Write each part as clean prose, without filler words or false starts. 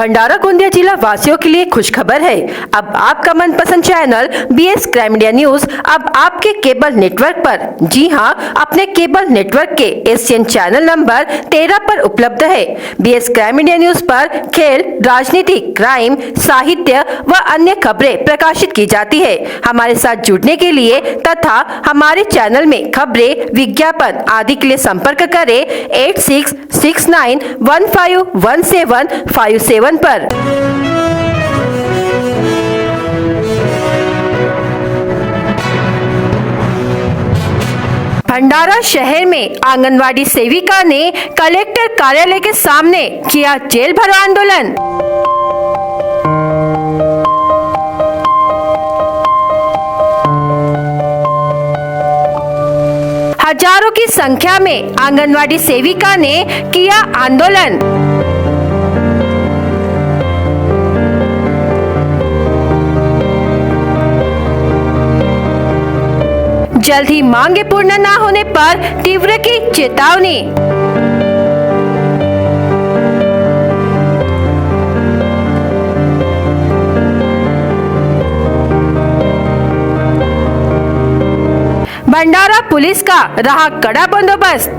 भंडारा गोंदिया जिला वासियों के लिए खुशखबर है। अब आपका मनपसंद channel BS crime media news अब आपके केबल नेटवर्क पर, जी हां, अपने केबल नेटवर्क के एशियन चैनल नंबर 13 पर उपलब्ध है। BS क्राइम मीडिया न्यूज पर खेल, राजनीति, क्राइम, साहित्य व अन्य खबरें प्रकाशित की जाती है। हमारे साथ जुड़ने के लिए तथा हमारे चैनल में खबरें, विज्ञापन आदि के लिए संपर्क करें 8669151757 पर। भंडारा शहर में आंगनवाड़ी सेविका ने कलेक्टर कार्यालय के सामने किया जेल भरो आंदोलन। हजारों की संख्या में आंगनवाड़ी सेविका ने किया आंदोलन। जल्द ही मांगे पूर्ण न होने पर तीव्र की चेतावनी। भंडारा पुलिस का रहा कड़ा बंदोबस्त।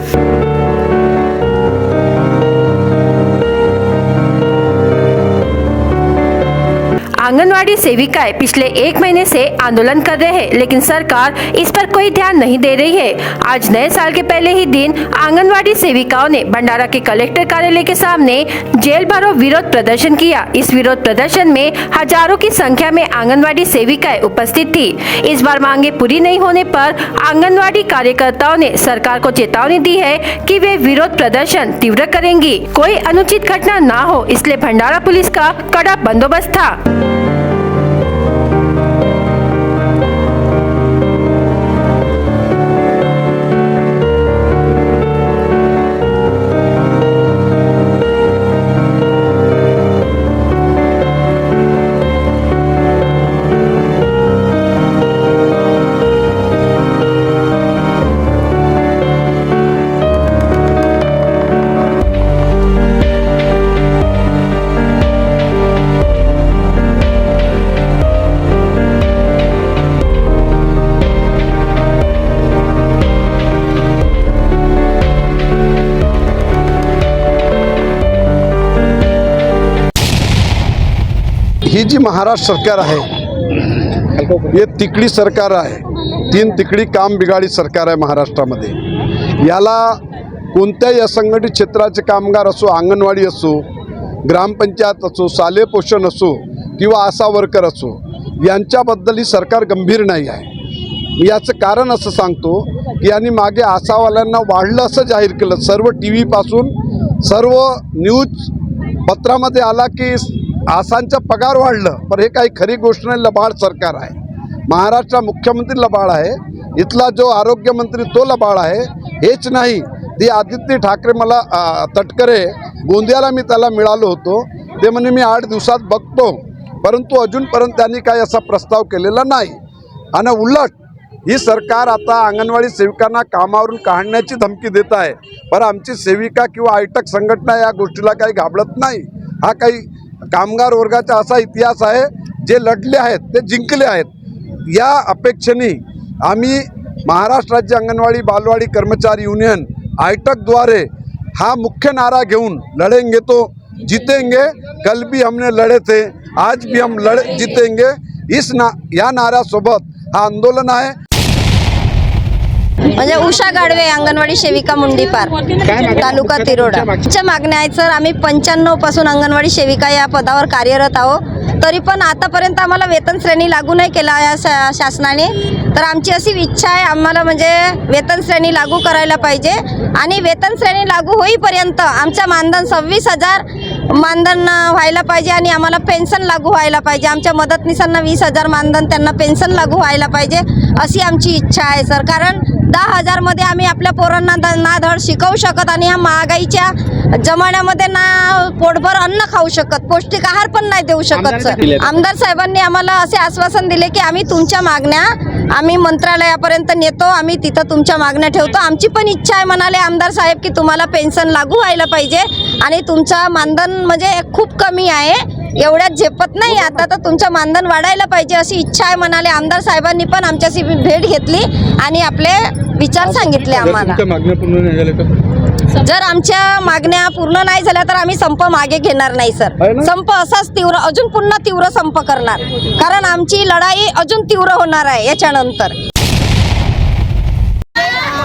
आंगनवाड़ी सेविकाएं पिछले 1 महीने से आंदोलन कर रहे हैं, लेकिन सरकार इस पर कोई ध्यान नहीं दे रही है। आज नए साल के पहले ही दिन आंगनवाड़ी सेविकाओं ने भंडारा के कलेक्टर कार्यालय के सामने जेल भरो विरोध प्रदर्शन किया। इस विरोध प्रदर्शन में हजारों की संख्या में आंगनवाड़ी सेविकाएं उपस्थित थी। इस बार मांगे पूरी नहीं होने पर आंगनवाड़ी कार्यकर्ताओं ने सरकार को चेतावनी दी है कि वे विरोध प्रदर्शन तीव्र करेंगी। कोई अनुचित घटना न हो, इसलिए भंडारा पुलिस का कड़ा बंदोबस्त था। ही जी महाराष्ट्र सरकार आहे, हे तिकडी सरकार आहे, 3 तिकडी काम बिघाडी सरकार आहे महाराष्ट्रामध्ये। याला कोणत्याही असंघटित क्षेत्राचे कामगार असो, अंगणवाडी असो, ग्रामपंचायत असो, शालेय पोषण असो किंवा आशा वर्कर असो, यांच्याबद्दल ही सरकार गंभीर नाही आहे। याचं कारण असं सांगतो की यांनी मागे आशावाल्यांना वाढलं असं जाहीर केलं। सर्व TV पासून सर्व न्यूज पत्रामध्ये आला की आसांचा पगार वाढलं, पण हे काही खरी गोष्ट नाही। लबाड सरकार आहे। महाराष्ट्र मुख्यमंत्री लबाड आहे, इथला जो आरोग्यमंत्री तो लबाड आहे। हेच नाही, ती आदित्य ठाकरे मला तटकरे गोंदियाला मी त्याला मिळालो होतो, ते म्हणे मी 8 दिवसात बघतो, परंतु अजूनपर्यंत त्यांनी काही असा प्रस्ताव केलेला नाही। आणि उलट ही सरकार आता अंगणवाडी सेविकांना कामावरून काढण्याची धमकी देत आहे, पण आमची सेविका किंवा आयटक संघटना या गोष्टीला काही घाबरत नाही। हा काही कामगार वर्गाचा असा इतिहास आहे, जे लढले आहेत ते जिंकले आहेत। या अपेक्षेने आम्ही महाराष्ट्र राज्य अंगणवाडी बालवाडी कर्मचारी युनियन आयटकद्वारे हा मुख्य नारा घेऊन लढेंगे तो जीतेंगे, कल भी हमने लढे थे, आज भी हम जीतेंगे, या नाऱ्यासोबत हा आंदोलन आहे। म्हणजे उषा गाडवे, अंगणवाडी सेविका मुंडीपार, तालुका तिरोडा। आमच्या मागण्या आहेत सर, आम्ही 95 पासून अंगणवाडी सेविका या पदावर कार्यरत आहोत, तरी पण आतापर्यंत आम्हाला वेतन श्रेणी लागू नाही केला या शासनाने। तर आमची अशी इच्छा आहे, आम्हाला म्हणजे वेतन श्रेणी लागू करायला पाहिजे आणि वेतन श्रेणी लागू होईपर्यंत आमचं मानधन 26,000 मानधन व्हायला पाहिजे आणि आम्हाला पेन्शन लागू व्हायला पाहिजे। आमच्या मदतनीसांना 20,000 मानधन, त्यांना पेन्शन लागू व्हायला पाहिजे, अशी आमची इच्छा आहे सर। कारण 10,000 मध्ये आम्ही आपल्या पोरांना ना धड शिकवू शकत आणि ह्या महागाईच्या जमान्यामध्ये ना पोटभर अन्न खाऊ शकत, पौष्टिक आहार पण नाही देऊ शकत सर. आमदार साहेबांनी आम्हाला असे आश्वासन दिले की आम्ही तुमच्या मागण्या आम्ही मंत्रालयापर्यंत नेतो, आम्ही तिथं तुमच्या मागण्या ठेवतो. आमची पण इच्छा आहे म्हणाले आमदार साहेब की तुम्हाला पेन्शन लागू व्हायला पाहिजे आणि तुमचा मानधन म्हणजे खूप कमी आहे, एवढ्यात झेपत नाही, आता तर तुमचं मानधन वाढायला पाहिजे अशी इच्छा आहे म्हणाले. आमदार साहेबांनी पण आमच्याशी भेट घेतली आणि आपले विचार सांगितले आम्हाला. जर आमच्या मागण्या पूर्ण नाही झाल्या तर आम्ही संप मागे घेणार नाही सर. संप असाच तीव्र, अजून पुन्हा तीव्र संप करणार, कारण आमची लढाई अजून तीव्र होणार आहे याच्यानंतर.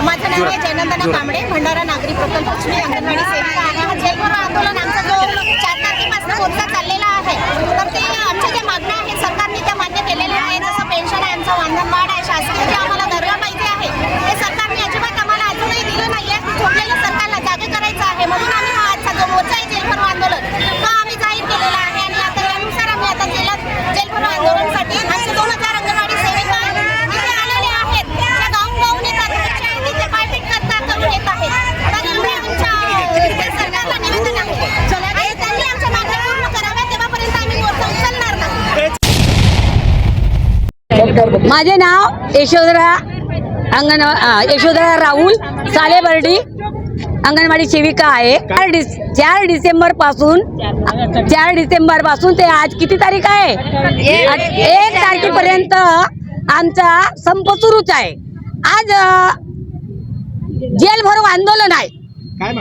माझं नाव आहे जयनंदना कांबळे, भंडारा नागरी प्रकल्प मी अंगणवाडी सेविका आहे. हा जयभरो आंदोलन आमचा जो 4 तारखेपासून मोर्चा चाललेला आहे, तर ते आमच्या ज्या मागण्या आहेत सरकारने त्या मान्य केलेल्या आहेत. जसं पेन्शन आहे, आमचं मानधन वाढ आहे, शासकीय जे आम्हाला दर्जा पाहिजे आहे ते सरकारने अजिबात आम्हाला अजूनही दिलं नाही आहे. झोपलेल्या सरकारला जागे करायचं आहे, म्हणून आम्ही हा आजचा जो मोर्चा आहे जयभरो आंदोलन तो आम्ही जाहीर केलेला आहे. आणि आता त्यानुसार आम्ही आता जयभरो आंदोलनासाठी आमचे 2,000 अंगणवाडी सेविका इथे आलेले आहेत. त्या गावून येतात, ते पायपीट करून येत आहेत. तर एवढे आमच्या सरकारला निवेदन आहे आणि त्यांनी आमच्या मागण्या पूर्ण कराव्या, तेव्हापर्यंत आम्ही मोर्चा उचलणार नाही. माझे नाव यशोधरा राहुल सालेबर्डी, अंगणवाडी सेविका आहे. 4 डिसेंबर पासून ते आज किती तारीख आहे, 1 तारखेपर्यंत आमचा संप सुरूच आहे. आज जेल भरो आंदोलन आहे. काय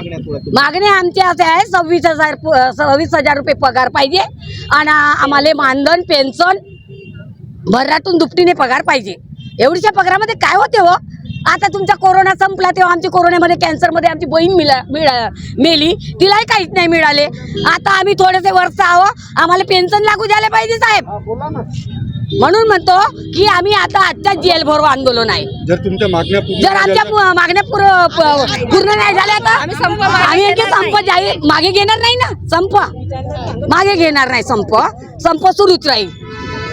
मागण्या आमच्या असे आहे 26,000 रुपये पगार पाहिजे आणि आम्हाला मानधन पेन्शन भरातून दुपटीने पगार पाहिजे. एवढीच्या पगारामध्ये काय होते हो. आता तुमचा कोरोना संपला तेव्हा आमची कोरोनामध्ये कॅन्सरमध्ये आमची बहीण मेली, तिलाही काहीच नाही मिळाले. आता आम्ही थोडेसे वर्ष आहोत, आम्हाला पेन्शन लागू झाले पाहिजे साहेब. म्हणून म्हणतो की आम्ही आता आजच्या जेल भरो आंदोलन आहे. जर तुमच्या मागण्या मागण्या पूर्ण नाही झाल्या तर आम्ही संप मागे घेणार नाही ना. मागे घेणार नाही, संप सुरूच राहील.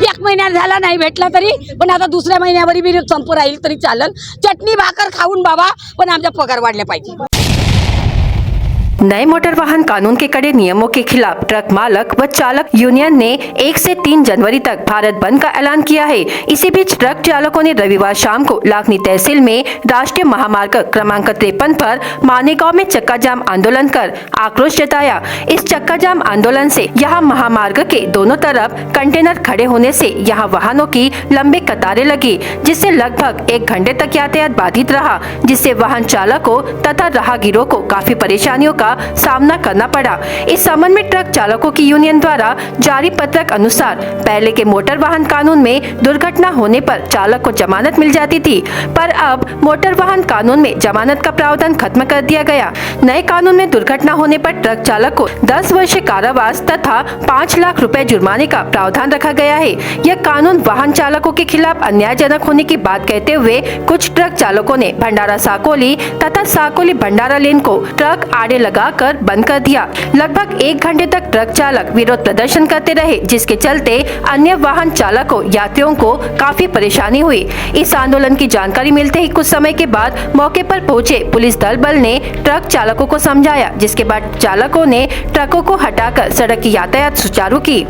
1 महिन्यात झाला नहीं भेटला तरी पण आता दुसऱ्या महिन्यावरी भी संप राहील तरी चालेल. चटणी भाकर खाऊन बाबा पण आमचा पगार वाढला पाहिजे. नए मोटर वाहन कानून के कड़े नियमों के खिलाफ ट्रक मालक व चालक यूनियन ने 1 से 3 जनवरी तक भारत बंद का ऐलान किया है. इसी बीच ट्रक चालकों ने रविवार शाम को लाखनी तहसील में राष्ट्रीय महामार्ग क्रमांक 53 पर मानेगांव में चक्का जाम आंदोलन कर आक्रोश जताया. इस चक्का जाम आंदोलन से यहां महामार्ग के दोनों तरफ कंटेनर खड़े होने से यहां वाहनों की लंबी कतारें लगी, जिससे लगभग 1 घंटे तक यातायात बाधित रहा, जिससे वाहन चालकों तथा राहगीरों को काफी परेशानियों का सामना करना पड़ा. इस संबंध में ट्रक चालकों की यूनियन द्वारा जारी पत्रक अनुसार पहले के मोटर वाहन कानून में दुर्घटना होने पर चालक को जमानत मिल जाती थी, पर अब मोटर वाहन कानून में जमानत का प्रावधान खत्म कर दिया गया. नए कानून में दुर्घटना होने पर ट्रक चालक को 10 वर्ष कारावास तथा 5 लाख रुपए जुर्माने का प्रावधान रखा गया है. यह कानून वाहन चालकों के खिलाफ अन्यायजनक होने की बात कहते हुए कुछ ट्रक चालकों ने भंडारा साकोली तथा साकोली भंडारा लेन को ट्रक आड़े लगाकर बंद कर दिया. लगभग 1 घंटे तक ट्रक चालक विरोध प्रदर्शन करते रहे, जिसके चलते अन्य वाहन चालकों यात्रियों को काफी परेशानी हुई. इस आंदोलन की जानकारी मिलते ही कुछ समय के बाद मौके पर पहुंचे पुलिस दल बल ने ट्रक चालकों को समझाया, जिसके बाद चालकों ने ट्रकों को हटाकर सड़क की यातायात सुचारू की.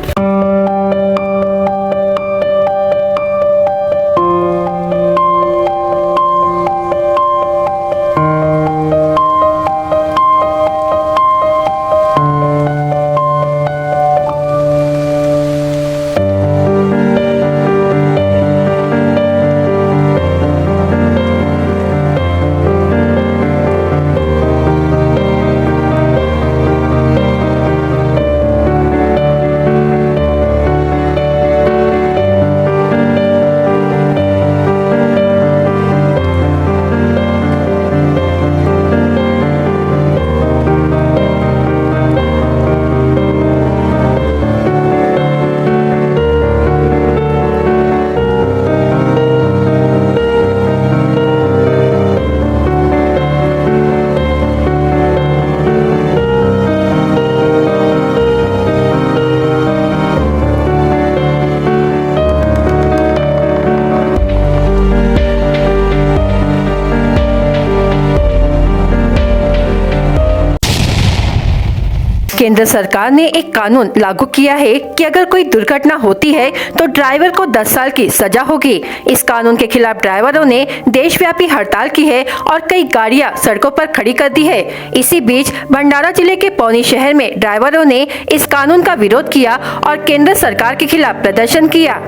केंद्र सरकार ने एक कानून लागू किया है कि अगर कोई दुर्घटना होती है तो ड्राइवर को 10 साल की सजा होगी। इस कानून के खिलाफ ड्राइवरों ने देशव्यापी हड़ताल की है और कई गाड़ियां सड़कों पर खड़ी कर दी है। इसी बीच भंडारा जिले के पौनी शहर में ड्राइवरों ने इस कानून का विरोध किया और केंद्र सरकार के खिलाफ प्रदर्शन किया।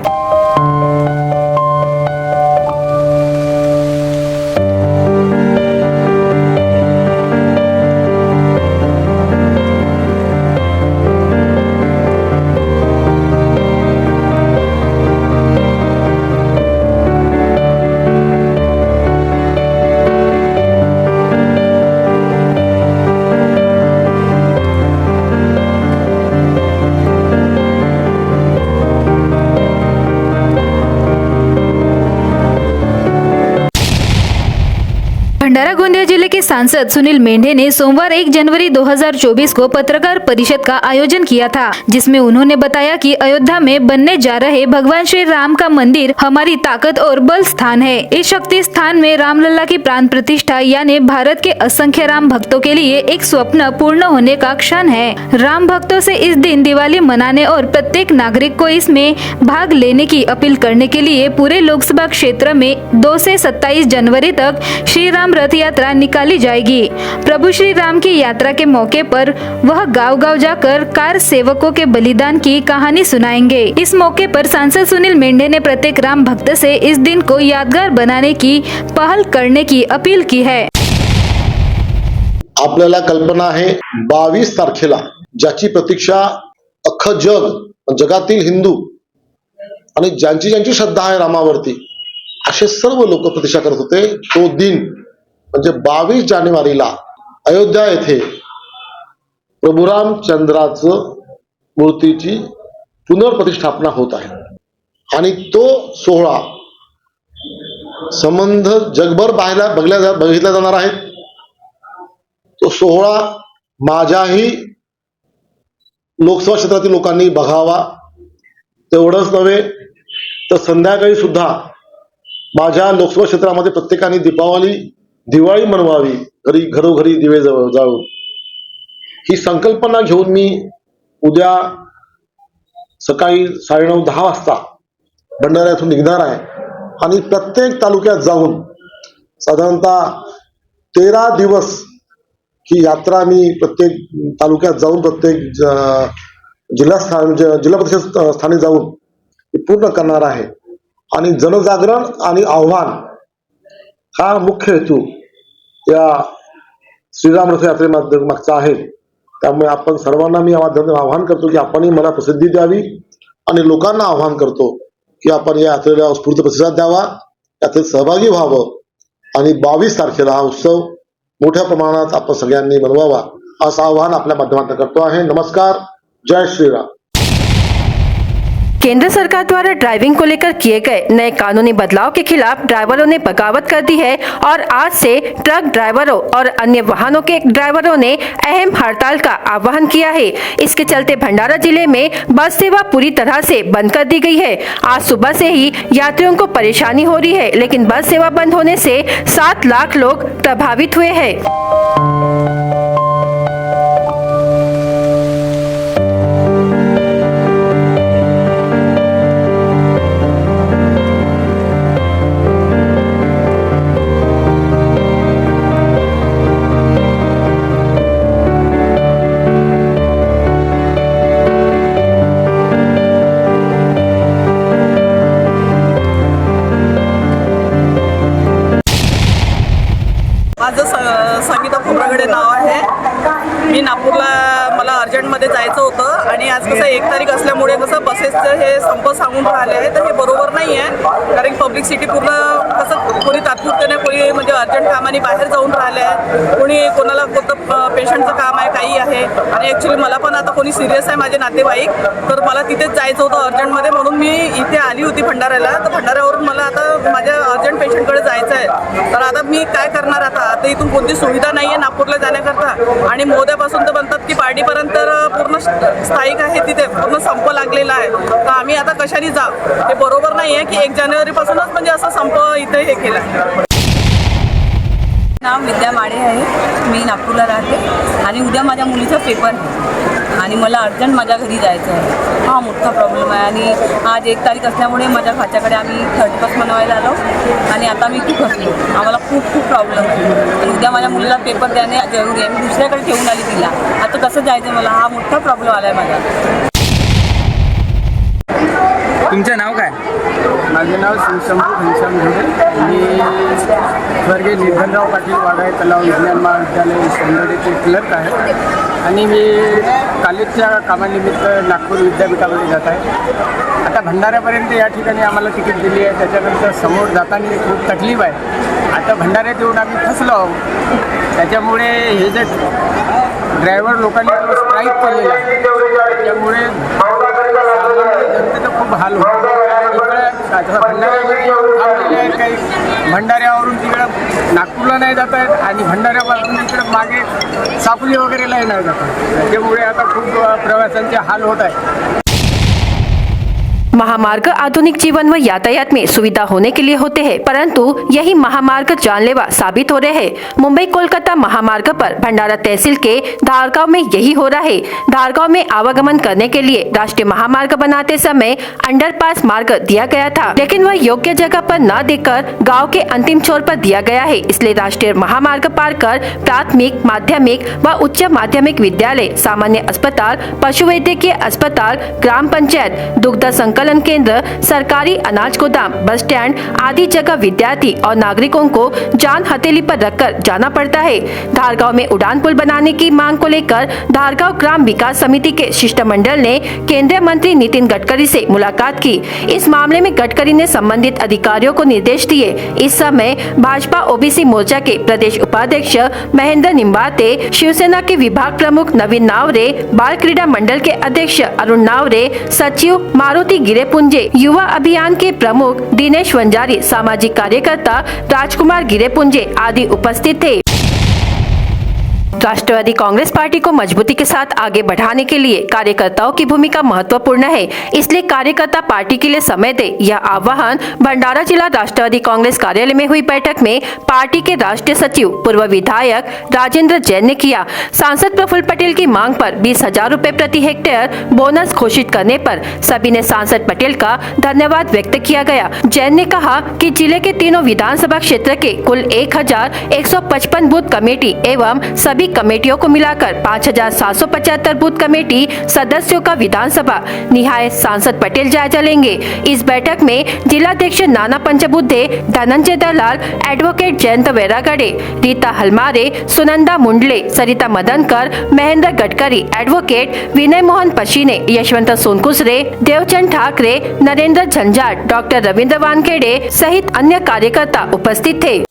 भंडारा गोंदिया जिले के सांसद सुनील मेंढे ने सोमवार 1 जनवरी 2024 को पत्रकार परिषद का आयोजन किया था, जिसमें उन्होंने बताया कि अयोध्या में बनने जा रहे भगवान श्री राम का मंदिर हमारी ताकत और बल स्थान है। इस शक्ति स्थान में रामलला की प्राण प्रतिष्ठा यानी भारत के असंख्य राम भक्तों के लिए एक स्वप्न पूर्ण होने का क्षण है। राम भक्तों से इस दिन दिवाली मनाने और प्रत्येक नागरिक को इसमें भाग लेने की अपील करने के लिए पूरे लोकसभा क्षेत्र में 2 से 27 जनवरी तक श्री राम रथ यात्रा निकाली जाएगी। प्रभु श्री राम की यात्रा के मौके पर वह गांव-गांव जाकर कार सेवकों के बलिदान की कहानी सुनाएंगे। इस मौके पर सांसद सुनील मेंढे ने प्रत्येक राम भक्त से इस दिन को यादगार बनाने की पहल करने की अपील की है। आपल्याला कल्पना आहे 22 तारखेला ज्याची प्रतीक्षा अख्खं जगातील हिंदू आणि ज्यांची ज्यांची श्रद्धा आहे रामावरती असे सर्व लोक प्रतीक्षा करत होते। तो दिन म्हणजे 22 जानेवारीला अयोध्या येथे प्रभू रामचंद्राचं मूर्तीची पुनर्प्रतिष्ठापना होत आहे आणि तो सोहळा संबंध जगभर बघितला जाणार आहे। तो सोहळा माझ्याही लोकसभा क्षेत्रातील लोकांनी बघावा। तेवढंच नव्हे तर संध्याकाळी सुद्धा माझ्या लोकसभा क्षेत्रामध्ये प्रत्येकाने दिवाळी मनवावी, घरोघरी दिवे जाळून ही संकल्पना घेऊन मी उद्या सकाळी 9:30-10 वाजता भंडारा येथून निघणार आहे आणि प्रत्येक तालुक्यात जाऊन साधारणतः 13 दिवस ही यात्रा मी प्रत्येक तालुक्यात जाऊन प्रत्येक जिल्हा परिषद स्थानी जाऊन पूर्ण करणार आहे। आणि जनजागरण आणि आव्हान हा मुख्य हेतू या श्रीराम रथ यात्रेमागचा आहे। त्यामुळे आपण सर्वांना मी आवाहन करतो की आपणही मला प्रसिद्धी द्यावी आणि लोकांना आवाहन करतो की आपण या यात्रेला उत्स्फूर्त प्रतिसाद द्यावा, यात्रेत सहभागी व्हावं आणि 22 तारखेला हा उत्सव मोठ्या प्रमाणात आपण सगळ्यांनी मनवावा असं आवाहन आपल्या माध्यमातून करतो आहे। नमस्कार, जय श्रीराम। केंद्र सरकार द्वारा ड्राइविंग को लेकर किए गए नए कानूनी बदलाव के खिलाफ ड्राइवरों ने बगावत कर दी है और आज से ट्रक ड्राइवरों और अन्य वाहनों के ड्राइवरों ने अहम हड़ताल का आह्वान किया है। इसके चलते भंडारा जिले में बस सेवा पूरी तरह से बंद कर दी गई है। आज सुबह से ही यात्रियों को परेशानी हो रही है, लेकिन बस सेवा बंद होने से 7 लाख लोग प्रभावित हुए हैं। माझं संगीता खोब्रागडे नाव आहे। मी नागपूरला मला अर्जंटमध्ये जायचं होतं आणि आज कसं 1 तारीख असल्यामुळे कसं बसेसचं हे संप सांगून राहिले आहे, तर हे बरोबर नाही आहे। कारण पब्लिक सिटी पूर्ण कसं कोणी तात्पुरत्याने कोणी म्हणजे अर्जंट कामाने बाहेर जाऊन राहिले आहे, कोणी कोणाला कोणतं पेशंटचं काम आहे काही आहे आणि ॲक्च्युली मला पण आता कोणी सिरियस आहे माझे नातेवाईक, तर मला तिथेच जायचं होतं अर्जंटमध्ये म्हणून मी इथे आली होती भंडाऱ्याला। तर भंडाऱ्यावरून मला आता माझ्या अर्जंट पेशंटकडे जायचं आहे, तर आता मी काय करणार आता इथून कोणती सुविधा नाही आहे नागपूरला जाण्याकरता आणि मोद्यापासून तर म्हणतात की पार्टीपर्यंत पूर्ण स्थायिक आहे, तिथे पूर्ण संप लागलेला आहे। तर आम्ही आता कशाने जाऊ, हे बरोबर नाही आहे की 1 जानेवारीपासूनच म्हणजे असं संप इथे हे केला आहे। नाव विद्या माडे आहे, मी नागपूरला राहते आणि उद्या माझ्या मुलीचा पेपर आहे आणि मला अर्जंट माझ्या घरी जायचं आहे. हा मोठा प्रॉब्लेम आहे. आणि आज 1 तारीख असल्यामुळे माझ्या भाच्याकडे आम्ही 31 मनवायला आलो आणि आता मी खूप फसलो. आम्हाला खूप प्रॉब्लेम आहे. आणि उद्या माझ्या मुलीला पेपर द्याने जरूरी आहे. मी दुसऱ्याकडे ठेवून आली तिला. आता कसं जायचं मला? हा मोठा प्रॉब्लेम आला आहे माझा. तुमचं नाव काय? माझे नाव शिवशंभू घनश्याम घोडे. मी स्वर्गीय निर्धनराव पाटील वाघाळे तलाव विज्ञान महाविद्यालय सोंदडेचे क्लर्क आहे आणि मी कॉलेजच्या कामानिमित्त नागपूर विद्यापीठामध्ये जात आहे. आता भंडाऱ्यापर्यंत या ठिकाणी आम्हाला तिकीट दिली आहे. त्याच्यानंतर समोर जाताना खूप तकलीफ आहे. आता भंडाऱ्यात येऊन आम्ही फसलो आहोत. त्याच्यामुळे हे जे ड्रायव्हर लोकांनी स्ट्राईक केलेलं आहे त्यामुळे जनतेचं खूप हाल होतो. इकडे भंडाऱ्यामध्ये येऊन थांबलेले आहेत. काही भंडाऱ्यावरून तिकडं नागपूरला नाही जात आहेत आणि भंडाऱ्यापासून इकडं मागे सापोली वगैरेलाही नाही जात आहेत. त्याच्यामुळे आता खूप प्रवाशांचे हाल होत आहेत. महामार्ग आधुनिक जीवन व यातायात में सुविधा होने के लिए होते हैं, परंतु यही महामार्ग जानलेवा साबित हो रहे हैं। मुंबई कोलकाता महामार्ग पर भंडारा तहसील के धारगांव में यही हो रहा है। धारगांव में आवागमन करने के लिए राष्ट्रीय महामार्ग बनाते समय अंडरपास मार्ग दिया गया था, लेकिन वह योग्य जगह पर न देकर गाँव के अंतिम छोर पर दिया गया है। इसलिए राष्ट्रीय महामार्ग पार कर प्राथमिक, माध्यमिक व उच्च माध्यमिक विद्यालय, सामान्य अस्पताल, पशु वैद्यकीय अस्पताल, ग्राम पंचायत, दुग्ध संकलन केंद्र, सरकारी अनाज गोदाम, बस स्टैंड आदि जगह विद्यार्थी और नागरिकों को जान हथेली पर रखकर जाना पड़ता है। धारगांव में उड़ान पुल बनाने की मांग को लेकर धारगांव ग्राम विकास समिति के शिष्टमंडल ने केंद्रीय मंत्री नितिन गडकरी से मुलाकात की। इस मामले में गडकरी ने संबंधित अधिकारियों को निर्देश दिए। इस समय भाजपा ओबीसी मोर्चा के प्रदेश उपाध्यक्ष महेंद्र निम्बाते, शिवसेना के विभाग प्रमुख नवीन नावरे, बाल क्रीड़ा मंडल के अध्यक्ष अरुण नावरे, सचिव मारुति गिरेपुंजे, युवा अभियान के प्रमुख दिनेश वंजारी, सामाजिक कार्यकर्ता राजकुमार गिरेपुंजे आदि उपस्थित थे। राष्ट्रवादी कांग्रेस पार्टी को मजबूती के साथ आगे बढ़ाने के लिए कार्यकर्ताओं की भूमिका महत्वपूर्ण है, इसलिए कार्यकर्ता पार्टी के लिए समय दे। यह आह्वान भंडारा जिला राष्ट्रवादी कांग्रेस कार्यालय में हुई बैठक में पार्टी के राष्ट्रीय सचिव पूर्व विधायक राजेंद्र जैन ने किया। सांसद प्रफुल्ल पटेल की मांग पर 20,000 रुपए प्रति हेक्टेयर बोनस घोषित करने पर सभी ने सांसद पटेल का धन्यवाद व्यक्त किया गया। जैन ने कहा कि जिले के तीनों विधानसभा क्षेत्र के कुल 1,155 बूथ कमेटी एवं सभी कमेटियों को मिलाकर 5,775 बूथ कमेटी सदस्यों का विधानसभा निहाय सांसद पटेल जायजा लेंगे। इस बैठक में जिलाध्यक्ष नाना Panchbudhe, Dhananjay Dalal, advocate Jayant Wairagade, Rita Halmare, Sunanda Mundle, Sarita Madankar, Mahendra Gadkari, advocate Vinay Mohan Pashine, Yashwant Sonkusare, Devchand Thackeray, Narendra Jhanjhat, doctor Ravindra Wankhede सहित अन्य कार्यकर्ता उपस्थित थे।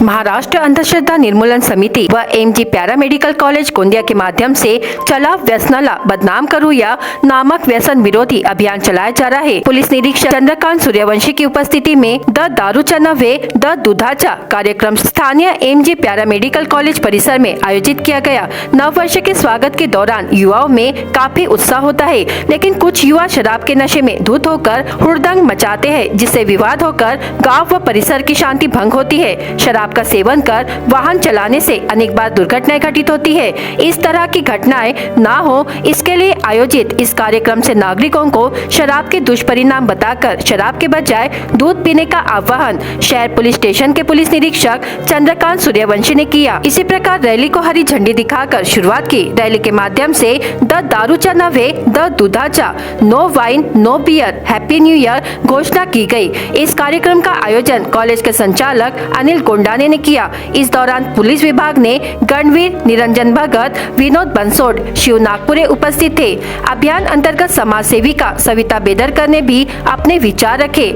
महाराष्ट्र अंधश्रद्धा निर्मूलन समिति व एमजी पैरामेडिकल कॉलेज गोंदिया के माध्यम से चला व्यसनाला बदनाम करूया नामक व्यसन विरोधी अभियान चलाया जा रहा है। पुलिस निरीक्षक चंद्रकांत सूर्यवंशी की उपस्थिति में द दारूचा नव्हे द दुधाचा कार्यक्रम स्थानीय एमजी पैरामेडिकल कॉलेज परिसर में आयोजित किया गया। नव वर्ष के स्वागत के दौरान युवाओं में काफी उत्साह होता है, लेकिन कुछ युवा शराब के नशे में धुत होकर हुड़दंग मचाते हैं, जिससे विवाद होकर गाँव व परिसर की शांति भंग होती है। शराब का सेवन कर वाहन चलाने से अनेक बार दुर्घटनाएं घटित होती है। इस तरह की घटनाएं ना हो, इसके लिए आयोजित इस कार्यक्रम से नागरिकों को शराब के दुष्परिणाम बताकर शराब के बजाय दूध पीने का आह्वान शहर पुलिस स्टेशन के पुलिस निरीक्षक चंद्रकांत सूर्यवंशी ने किया। इसी प्रकार रैली को हरी झंडी दिखाकर शुरुआत की। रैली के माध्यम से द दारूचा नव्हे द दुधाचा, no wine no beer, happy new year घोषणा की गई। इस कार्यक्रम का आयोजन कॉलेज के संचालक अनिल गोंडाने ने किया। इस दौरान पुलिस विभाग ने गणवीर, निरंजन भगत, विनोद बंसोड, शिव नागपुरे उपस्थित थे। अभियान अंतर्गत समाज सेविका सविता बेदरकर ने भी अपने विचार रखे।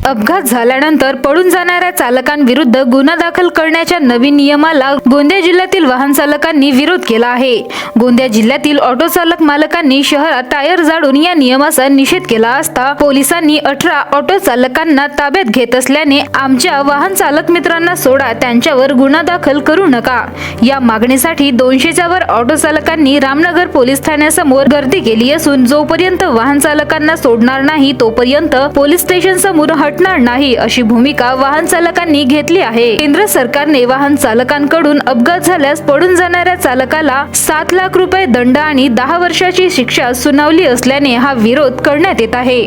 अपघात झाल्यानंतर पळून जाणाऱ्या चालकांविरुद्ध गुन्हा दाखल करण्याच्या नवीन नियमाला गोंदिया जिल्ह्यातील वाहन चालकांनी विरोध केला आहे। गोंदिया जिल्ह्यातील ऑटो चालक मालकांनी शहरात टायर जाळून या नियमाचा निषेध केला असता पोलिसांनी 18 ऑटो चालकांना ताब्यात घेत असल्याने आमच्या वाहन चालक मित्रांना सोडा, त्यांच्यावर गुन्हा दाखल करू नका या मागणीसाठी 200च्या वर ऑटो चालकांनी रामनगर पोलीस ठाण्यासमोर गर्दी केली असून जोपर्यंत वाहन चालकांना सोडणार नाही तोपर्यंत पोलीस स्टेशन समोर घटणार नाही अशी भूमिका वाहन चालकांनी घेतली आहे. केंद्र सरकारने वाहन चालकांकडून अपघात झाल्यास पडून जाणाऱ्या चालकाला 7 लाख रुपये दंड आणि 10 वर्षाची शिक्षा सुनावली असल्याने हा विरोध करण्यात येत आहे.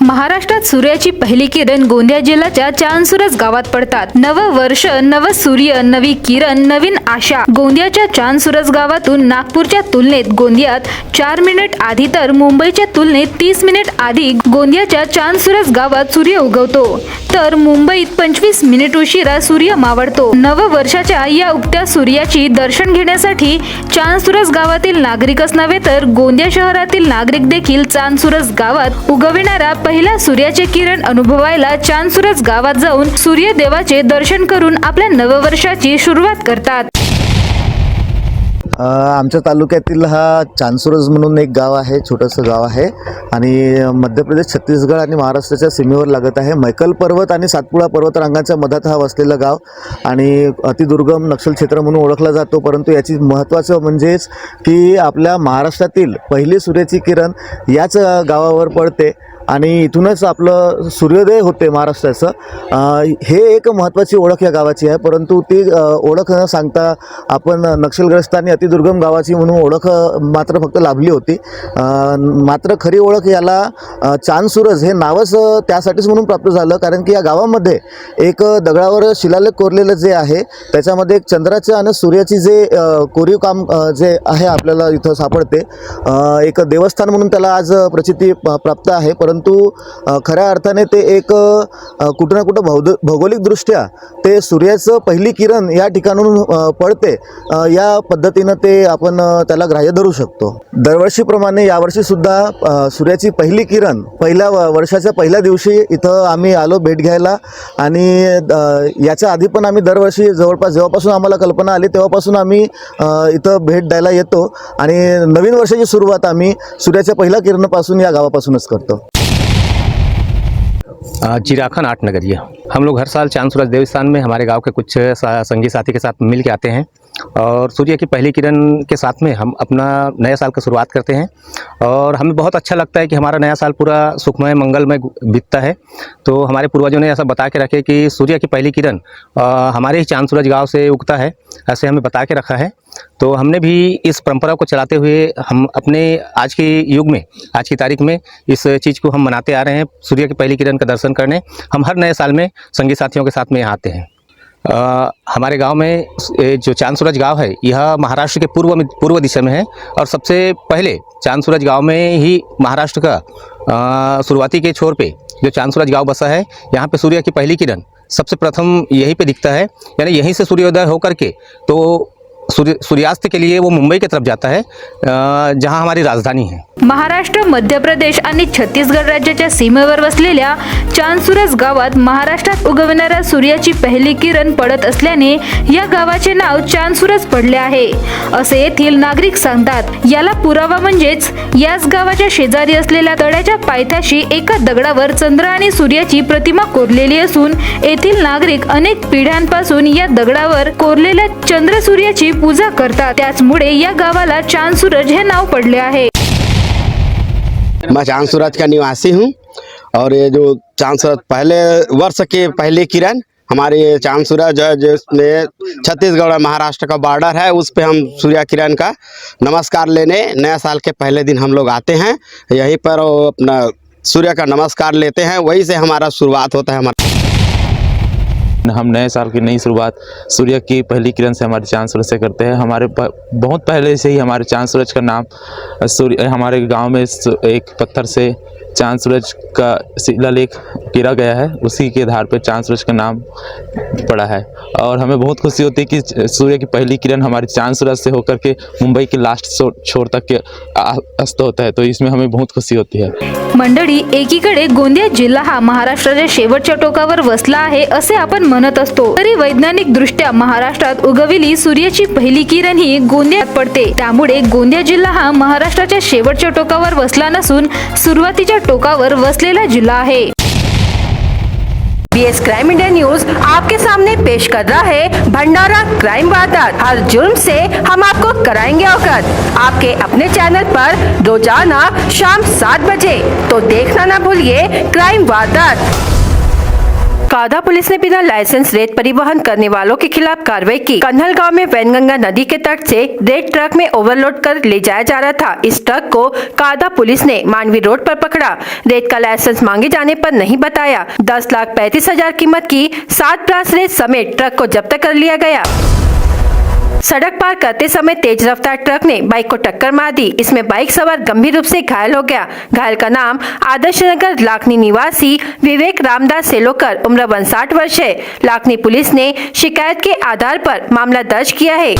महाराष्ट्रात सूर्याची पहिली किरण गोंदिया जिल्ह्याच्या चांदसुरज गावात पडतात. नव वर्ष, नव सूर्य, नवी किरण, नवीन आशा. गोंदियाच्या चांदसुरज गावातून नागपूरच्या तुलनेत गोंदियात 4 मिनिट आधी तर मुंबईच्या तुलनेत 30 मिनिट आधी गोंदियाच्या चांदसुरज गावात सूर्य उगवतो, तर मुंबईत 25 मिनिट उशिरा सूर्य मावळतो. नव वर्षाच्या या उगत्या सूर्याची दर्शन घेण्यासाठी चांदसुरज गावातील नागरिकच नव्हे तर गोंदिया शहरातील नागरिक देखील चांदसुरज गावात उगविणारा पहिला सूर्याचे किरण अनुभवायला चांदसुरज गावात जाऊन सूर्यदेवाचे दर्शन करून आपल्या नववर्षाची सुरुवात करतात. आमच्या तालुक्यातील हा चांदसुरज म्हणून एक गाव आहे, छोटंसं गाव आहे आणि मध्य प्रदेश, छत्तीसगड आणि महाराष्ट्राच्या सीमेवर लागत आहे. मैकल पर्वत आणि सातपुडा पर्वतरांगाच्या मधात हा वसलेलं गाव आणि अतिदुर्गम नक्षल क्षेत्र म्हणून ओळखला जातो. परंतु याची महत्त्वाचं म्हणजेच की आपल्या महाराष्ट्रातील पहिली सूर्याची किरण याच गावावर पडते आणि इथूनच आपलं सूर्योदय होते महाराष्ट्राचं. हे एक महत्त्वाची ओळख या गावाची आहे. परंतु ती ओळख न सांगता आपण नक्षलग्रस्त आणि अतिदुर्गम गावाची म्हणून ओळख मात्र फक्त लाभली होती. मात्र खरी ओळख याला चांदसुरज हे नावच त्यासाठीच म्हणून प्राप्त झालं, कारण की या गावामध्ये एक दगडावर शिलालेख कोरलेलं जे आहे त्याच्यामध्ये एक चंद्राचं आणि सूर्याची जे कोरीव काम जे आहे आपल्याला इथं सापडते. एक देवस्थान म्हणून त्याला आज प्रचिती प्राप्त आहे. परंतु खऱ्या अर्थाने ते एक कुठं ना कुठं भौगोलिकदृष्ट्या ते सूर्याचं पहिली किरण या ठिकाणून पडते, या पद्धतीनं ते आपण त्याला ग्राह्य धरू शकतो. दरवर्षीप्रमाणे यावर्षीसुद्धा सूर्याची पहिली किरण पहिल्या वर्षाच्या पहिल्या दिवशी इथं आम्ही आलो भेट घ्यायला आणि याच्या आधी पण आम्ही दरवर्षी जवळपास जेव्हापासून आम्हाला कल्पना आली तेव्हापासून आम्ही इथं भेट द्यायला येतो आणि नवीन वर्षाची सुरुवात आम्ही सूर्याच्या पहिल्या किरणापासून या गावापासूनच करतो. चिराखन आठ नगरिया हम लोग हर साल चांदसुरज देवस्थान में हमारे गांव के कुछ संगी साथी के साथ मिल के आते हैं और सूर्य की पहली किरण के साथ में हम अपना नया साल की शुरुआत करते हैं और हमें बहुत अच्छा लगता है कि हमारा नया साल पूरा सुखमय मंगलमय बीतता है. तो हमारे पूर्वजों ने ऐसा बता के रखे कि सूर्य की पहली किरण हमारे ही चांदसुरज गांव से उगता है, ऐसे हमें बता के रखा है. तो हमने भी इस परंपरा को चलाते हुए हम अपने आज के युग में, आज की तारीख में इस चीज़ को हम मनाते आ रहे हैं. सूर्य की पहली किरण का दर्शन करने हम हर नए साल में संगी साथियों के साथ में यहाँ आते हैं. हमारे गांव में जो चांदसुरज गांव है यह महाराष्ट्र के पूर्व दिशा में है और सबसे पहले चांदसुरज गांव में ही महाराष्ट्र का शुरुआती के छोर पे जो चांदसुरज गांव बसा है, यहाँ पे सूर्य की पहली किरण सबसे प्रथम यहीं पे दिखता है. यानी यहीं से सूर्योदय होकर के तो सूर्यास्त के लिए वो मुंबई की तरफ जाता है, जहां हमारी राजधानी है. महाराष्ट्र, मध्य प्रदेश आणि छत्तीसगड राज्याच्या सीमेवर वसलेल्या चांदसुरज गावात महाराष्ट्रात उगवणाऱ्या सूर्याची पहिली किरण पडत असल्याने या गावाचे नाव चांदसुरज पडले आहे, असे येथील नागरिक सांगतात. याला पुरावा म्हणजेच याच गावाच्या शेजारी असलेल्या तळ्याच्या पायथ्याशी एका दगडावर चंद्र आणि सूर्याची प्रतिमा कोरलेली असून येथील नागरिक अनेक पिढ्यांपासून या दगडावर कोरलेल्या चंद्र सूर्याची पूजा करतात. त्याचमुळे या गावाला चांदसुरज हे नाव पडले आहे. मैं चांदसुरज का निवासी हूँ और ये जो चांदसुरज पहले वर्ष के पहली किरण हमारे चांदसुरज जिसमें छत्तीसगढ़ और महाराष्ट्र का बॉर्डर है, उस पे हम सूर्य किरण का नमस्कार लेने नया साल के पहले दिन हम लोग आते हैं. यहीं पर अपना सूर्य का नमस्कार लेते हैं, वहीं से हमारा शुरुआत होता है. हम नए साल की नई शुरुआत सूर्य की पहली किरण से हमारे चांदसुरज से करते हैं. हमारे बहुत पहले से ही हमारे चांदसुरज का नाम सूर्य हमारे गांव में एक पत्थर से चांद सूरज का शिलालेख गिरा गया है, उसी के आधार पर चांद सूरज का नाम पड़ा है। और हमें बहुत खुशी होती है कि सूर्य की पहली किरण हमारे चांद सूरज से होकर के मुंबई के लास्ट छोर तक के अस्त होता है, तो इसमें हमें बहुत खुशी होती है। मंडळी, एकीकडे गोंदिया जिल्हा हा महाराष्ट्राच्या शेवटच्या टोकावर वसला आहे असे आपण म्हणत असतो, तरी वैज्ञानिक दृष्ट्या महाराष्ट्रात उगवलेली सूर्याची पहिली किरण ही गोंदियात पडते। त्यामुळे गोंदिया जिल्हा हा महाराष्ट्राच्या शेवटच्या टोकावर वसला नसून सुरुवातीच्या टोकावर वसलेला जिल्हा आहे। BS क्राइम इंडिया न्यूज आपके सामने पेश कर रहा है भंडारा क्राइम वारदात। हर जुर्म से हम आपको कराएंगे अवगत। आपके अपने चैनल पर रोजाना शाम 7 बजे, तो देखना ना भूलिए क्राइम वारदात। कादा पुलिस ने बिना लाइसेंस रेत परिवहन करने वालों के खिलाफ कार्रवाई की। कन्हल गांव में वैनगंगा नदी के तट से रेत ट्रक में ओवरलोड कर ले जाया जा रहा था। इस ट्रक को कादा पुलिस ने मांडवी रोड पर पकड़ा। रेत का लाइसेंस मांगे जाने पर नहीं बताया। 10,35,000 कीमत की 7 ब्रास रेत समेत ट्रक को जब्त कर लिया गया। सड़क पार करते समय तेज रफ्तार ट्रक ने बाइक को टक्कर मार दी। इसमें बाइक सवार गंभीर रूप से घायल हो गया। घायल का नाम आदर्श नगर लाखनी निवासी विवेक रामदास सेलोकर उम्र 59 वर्ष है। लाखनी पुलिस ने शिकायत के आधार पर मामला दर्ज किया है।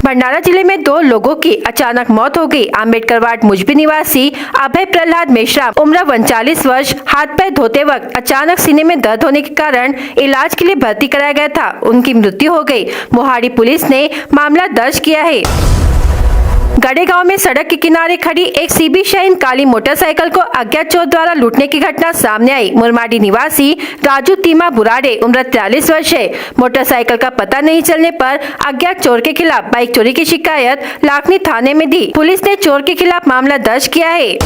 भंडारा जिले में 2 लोगों की अचानक मौत हो गई। अम्बेडकर वार्ड मुजबी निवासी अभय प्रहलाद मेश्राम उम्र 39 वर्ष हाथ पैर धोते वक्त अचानक सीने में दर्द होने के कारण इलाज के लिए भर्ती कराया गया था। उनकी मृत्यु हो गई। मोहाड़ी पुलिस ने मामला दर्ज किया है। गड़े गांव में सड़क के किनारे खड़ी एक सीबी शाइन काली मोटरसाइकिल को अज्ञात चोर द्वारा लूटने की घटना सामने आई। मुरमाडी निवासी राजू तीमा बुराड़े उम्र 43 वर्ष है। मोटरसाइकिल का पता नहीं चलने पर अज्ञात चोर के खिलाफ बाइक चोरी की शिकायत लाखनी थाने में दी। पुलिस ने चोर के खिलाफ मामला दर्ज किया है।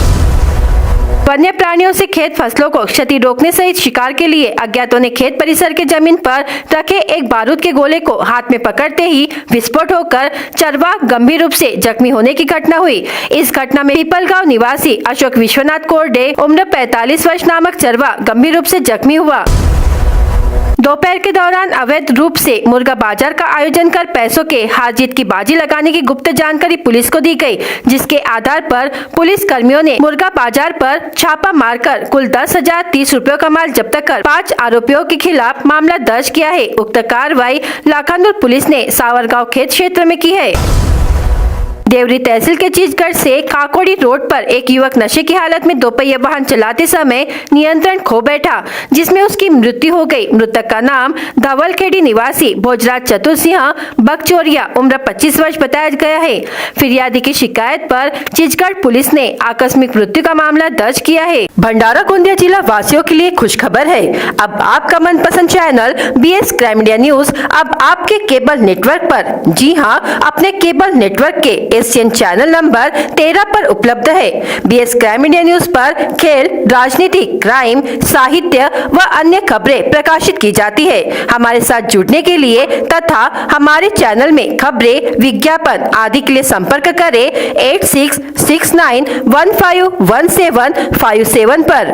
वन्य प्राणियों से खेत फसलों को क्षति रोकने सहित शिकार के लिए अज्ञातों ने खेत परिसर के जमीन पर रखे एक बारूद के गोले को हाथ में पकड़ते ही विस्फोट होकर चरवाहा गंभीर रूप से जख्मी होने की घटना हुई। इस घटना में पीपलगांव निवासी अशोक विश्वनाथ कोरडे उम्र 45 वर्ष नामक चरवाहा गंभीर रूप से जख्मी हुआ। दोपहर के दौरान अवैध रूप से मुर्गा बाजार का आयोजन कर पैसों के हार जीत की बाजी लगाने की गुप्त जानकारी पुलिस को दी गई, जिसके आधार पर पुलिस कर्मियों ने मुर्गा बाजार पर छापा मारकर कुल 10,030 रुपयों का माल जब्त कर 5 आरोपियों के खिलाफ मामला दर्ज किया है। उक्त कार्रवाई लाखांदुर पुलिस ने सावरगांव खेत क्षेत्र में की है। देवरी तहसील के चीजगढ़ से काकोड़ी रोड पर एक युवक नशे की हालत में दोपहिया वाहन चलाते समय नियंत्रण खो बैठा, जिसमें उसकी मृत्यु हो गई। मृतक का नाम धवलखेड़ी निवासी भोजराज चतुर्सिंह बगचोरिया उम्र 25 वर्ष बताया गया है। फिरियादी की शिकायत पर चीजगढ़ पुलिस ने आकस्मिक मृत्यु का मामला दर्ज किया है। भंडारा गोंदिया जिला वासियों के लिए खुश खबर है। अब आपका मनपसंद channel BS crime India news अब आपके केबल नेटवर्क पर, जी हाँ, अपने केबल नेटवर्क के एशियन चैनल नंबर 13 पर उपलब्ध है। BS क्राइम इंडिया न्यूज पर खेल, राजनीति, क्राइम, साहित्य व अन्य खबरें प्रकाशित की जाती है। हमारे साथ जुड़ने के लिए तथा हमारे चैनल में खबरें, विज्ञापन आदि के लिए संपर्क करें 8669151757 पर।